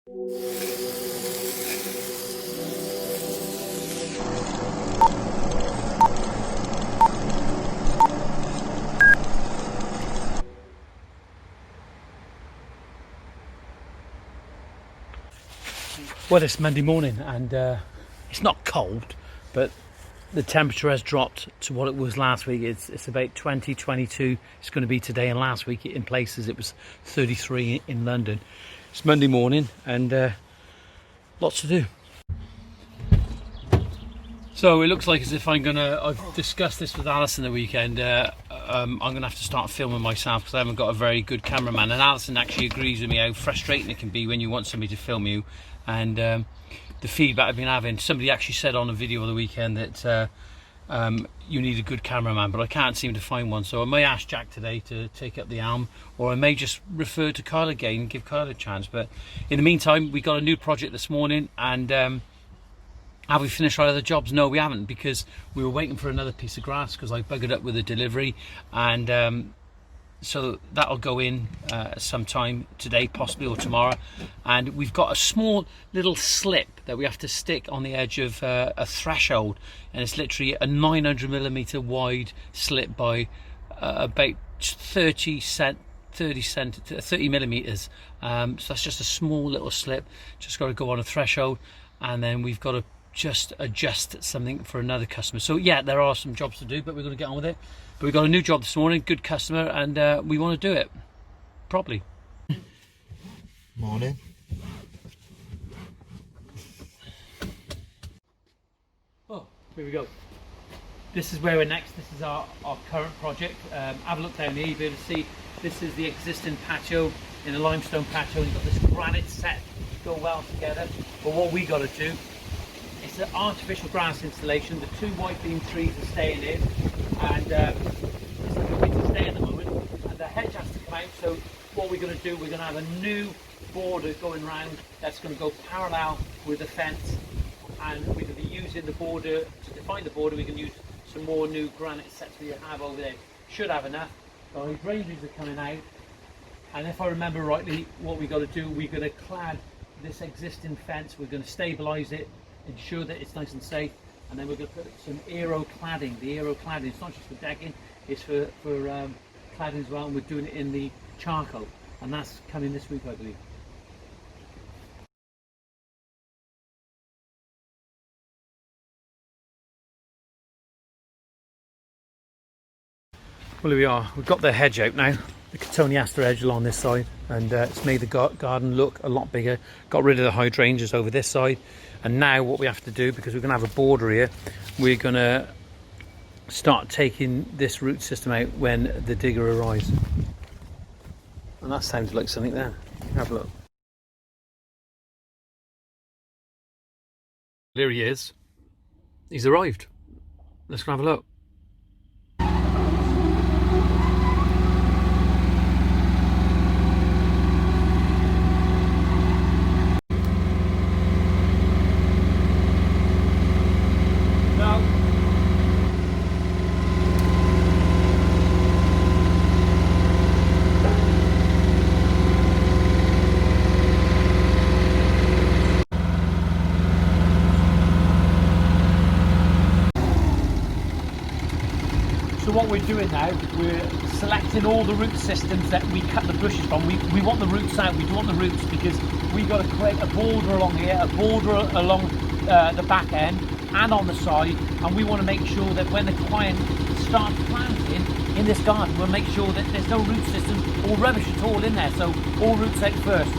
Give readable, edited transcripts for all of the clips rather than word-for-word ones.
Well, it's Monday morning and it's not cold, but the temperature has dropped to what it was last week. It's about 20, 22 it's going to be today, and last week in places it was 33 in London. It's Monday morning and lots to do. So it looks like as if I've discussed this with Alison the weekend, I'm going to have to start filming myself because I haven't got a very good cameraman, and Alison actually agrees with me how frustrating it can be when you want somebody to film you. And the feedback I've been having, somebody actually said on a video of the weekend that you need a good cameraman, but I can't seem to find one. So I may ask Jack today to take up the helm, or I may just refer to Kyle again and give Kyle a chance. But in the meantime, we got a new project this morning, and have we finished our other jobs? No, we haven't, because we were waiting for another piece of grass because I buggered up with a delivery, and so that'll go in sometime today, possibly, or tomorrow. And we've got a small little slip that we have to stick on the edge of a threshold, and it's literally a 900mm wide slip by about 30 millimeters. So that's just a small little slip, just got to go on a threshold, and then we've got to just adjust something for another customer. So yeah, there are some jobs to do, but we're going to get on with it. But we got a new job this morning, good customer, and we want to do it properly. Morning. Oh, here we go. This is where we're next. This is our current project. Have a look down here, you'll be able to see this is the existing patio in a limestone patio. You've got this granite set to go well together. But what we got to do, it's an artificial grass installation. The two white beam trees are staying in, and it's like a winter stay at the moment, and the hedge has to come out. So what we're going to do, we're going to have a new border going round that's going to go parallel with the fence, and we're going to be using the border to define the border. We can use some more new granite sets we have over there. Should have enough. So these ranges are coming out, and if I remember rightly, what we've got to do, we're going to clad this existing fence. We're going to stabilise it, ensure that it's nice and safe, and then we're going to put some aero cladding. The aero cladding, it's not just for decking, it's for cladding as well, and we're doing it in the charcoal, and that's coming this week, I believe. Well, here we are. We've got the hedge out now, the Cotoneaster hedge along this side, and it's made the garden look a lot bigger. Got rid of the hydrangeas over this side, and now what we have to do, because we're going to have a border here, we're going to start taking this root system out when the digger arrives. And that sounds like something there. Have a look. There he is. He's arrived. Let's go have a look. So what we're doing now, we're selecting all the root systems that we cut the bushes from. We want the roots out, we don't want the roots, because we've got to create a border along here, a border along the back end and on the side, and we want to make sure that when the client starts planting in this garden, we'll make sure that there's no root systems or rubbish at all in there, so all roots out first.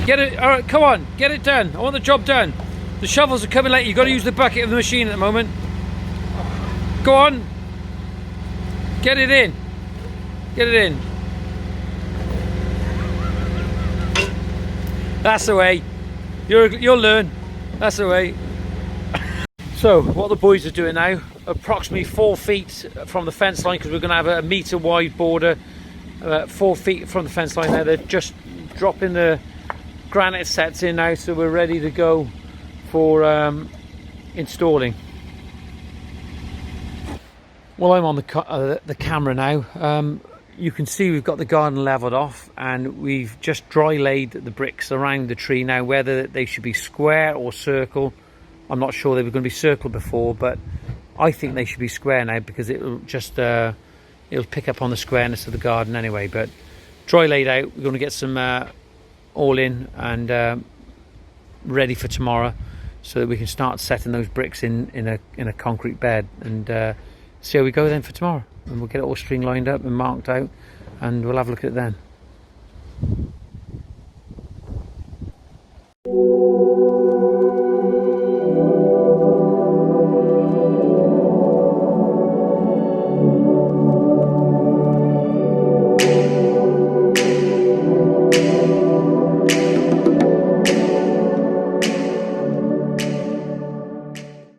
Get it, all right, come on, get it done. I want the job done. The shovels are coming later. You've got to use the bucket of the machine at the moment. Go on. Get it in. Get it in. That's the way. You'll learn. That's the way. So, what the boys are doing now, approximately 4 feet from the fence line, because we're going to have a metre wide border, 4 feet from the fence line there. They're just dropping the granite sets in now, so we're ready to go for installing. Well, I'm on the camera now. You can see we've got the garden leveled off, and we've just dry laid the bricks around the tree now. Whether they should be square or circle, I'm not sure. They were going to be circle before, but I think they should be square now, because it'll just it'll pick up on the squareness of the garden anyway. But dry laid out, we're going to get some all in and ready for tomorrow, so that we can start setting those bricks in a concrete bed, and see how we go then for tomorrow. And we'll get it all string lined up and marked out, and we'll have a look at it then.